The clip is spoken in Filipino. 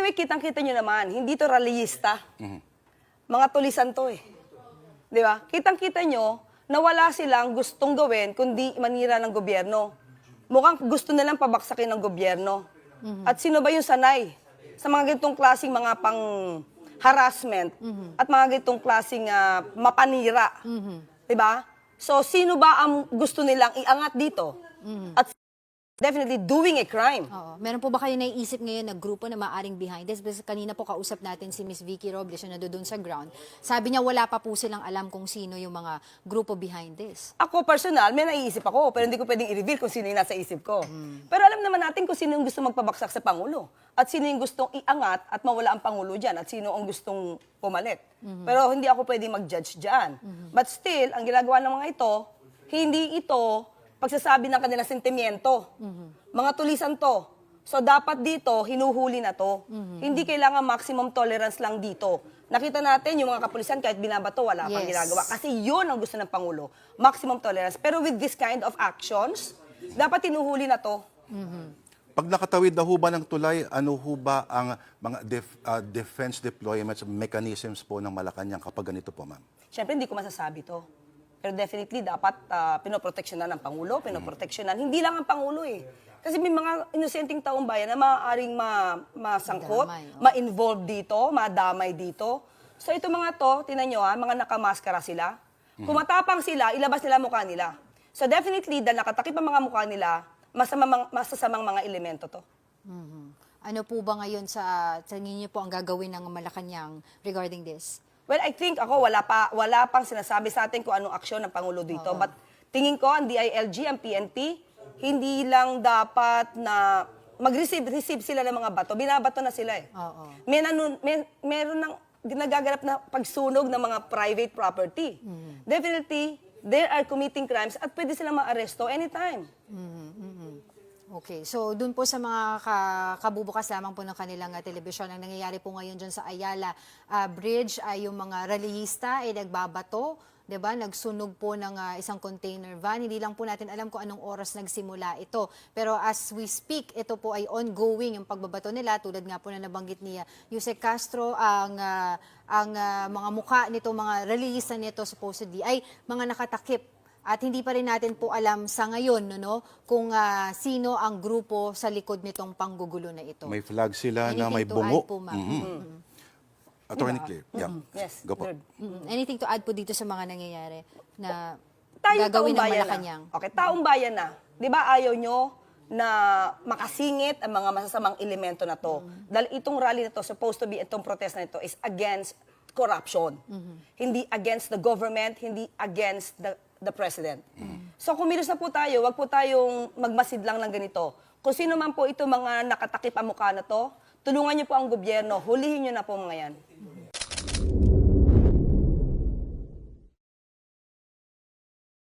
Anyway, kitang-kita nyo naman, hindi to rallyista. Mga tulisan to eh. Di ba? Kitang-kita nyo na wala silang gustong gawin kundi manira ng gobyerno. Mukhang gusto nilang pabaksakin ng gobyerno. At sino ba yung sanay sa mga ganitong klaseng mga pang-harassment at mga ganitong klaseng mapanira? Diba? So, sino ba ang gusto nilang iangat dito? At definitely doing a crime. Oo. Meron po ba kayo naiisip ngayon na grupo na maaring behind this? Because kanina po kausap natin si Miss Vicky Robles na doon sa ground. Sabi niya wala pa po silang alam kung sino yung mga grupo behind this. Ako, personal, may naiisip ako, pero hindi ko pwedeng i-reveal kung sino yung nasa isip ko. Pero alam naman natin kung sino yung gusto magpabaksak sa Pangulo. At sino yung gustong iangat at mawala ang Pangulo dyan. At sino ang gustong pumalit. Pero hindi ako pwedeng mag-judge dyan. But still, ang ginagawa ng mga ito, hindi ito pagsasabi ng kanilang sentimiento. Mga tulisan to. So, dapat dito, hinuhuli na to. Hindi kailangan maximum tolerance lang dito. Nakita natin yung mga kapulisan, kahit binabato, wala pang ginagawa. Kasi yun ang gusto ng Pangulo. Maximum tolerance. Pero with this kind of actions, dapat hinuhuli na to. Pag nakatawid na ho ba ng tulay, ano ho ba ang mga defense deployments mechanisms po ng Malacanang kapag ganito po, ma'am? Siyempre, hindi ko masasabi to. Pero definitely, dapat pinoproteksyonan ng Pangulo, pinoproteksyonan. Hindi lang ang Pangulo eh. Kasi may mga inosenteng taong bayan na maaaring masangkot, ma-involve dito, madamay dito. So ito mga to, tinan nyo mga nakamaskara sila. Kung matapang sila, ilabas nila mukha nila. So definitely, dahil nakatakip ang mga mukha nila, masasamang mga elemento to. Ano po ba ngayon sa tingin niyo po ang gagawin ng Malacanang regarding this? Well, I think ako, wala pang sinasabi sa atin kung anong aksyon ng Pangulo dito. But tingin ko, ang DILG, ang PNP, hindi lang dapat na mag-receive sila ng mga bato. Binabato na sila eh. Meron ng nagaganap na pagsunog ng mga private property. Definitely, they are committing crimes at pwede silang ma-aresto anytime. Okay, so dun po sa mga kabubukas lamang po ng kanilang telebisyon, ang nangyayari po ngayon dyan sa Ayala Bridge ay yung mga rallyista ay nagbabato, 'di ba? Nagsunog po ng isang container van. Hindi lang po natin alam kung anong oras nagsimula ito. Pero as we speak, ito po ay ongoing yung pagbabato nila. Tulad nga po na nabanggit ni Yusek Castro, ang mga mukha nito, mga rallyista nito supposedly ay mga nakatakip. At hindi pa rin natin po alam sa ngayon kung sino ang grupo sa likod nitong panggugulo na ito. May flag sila na may bungo. Attorney Claire, Yes, go po. good. Anything to add po dito sa mga nangyayari na Tayo, gagawin ng taong bayan Malacanang? na. Okay, taong bayan na. Di ba ayaw nyo na makasingit ang mga masasamang elemento na to? Dahil itong rally na to, supposed to be, itong protest na ito is against corruption. Hindi against the government, hindi against the president. So kumilos na po tayo, wag po tayong magmasid lang ng ganito. Kung sino man po ito mga nakatakip ang mukha na to, tulungan niyo po ang gobyerno, hulihin niyo na po mga yan.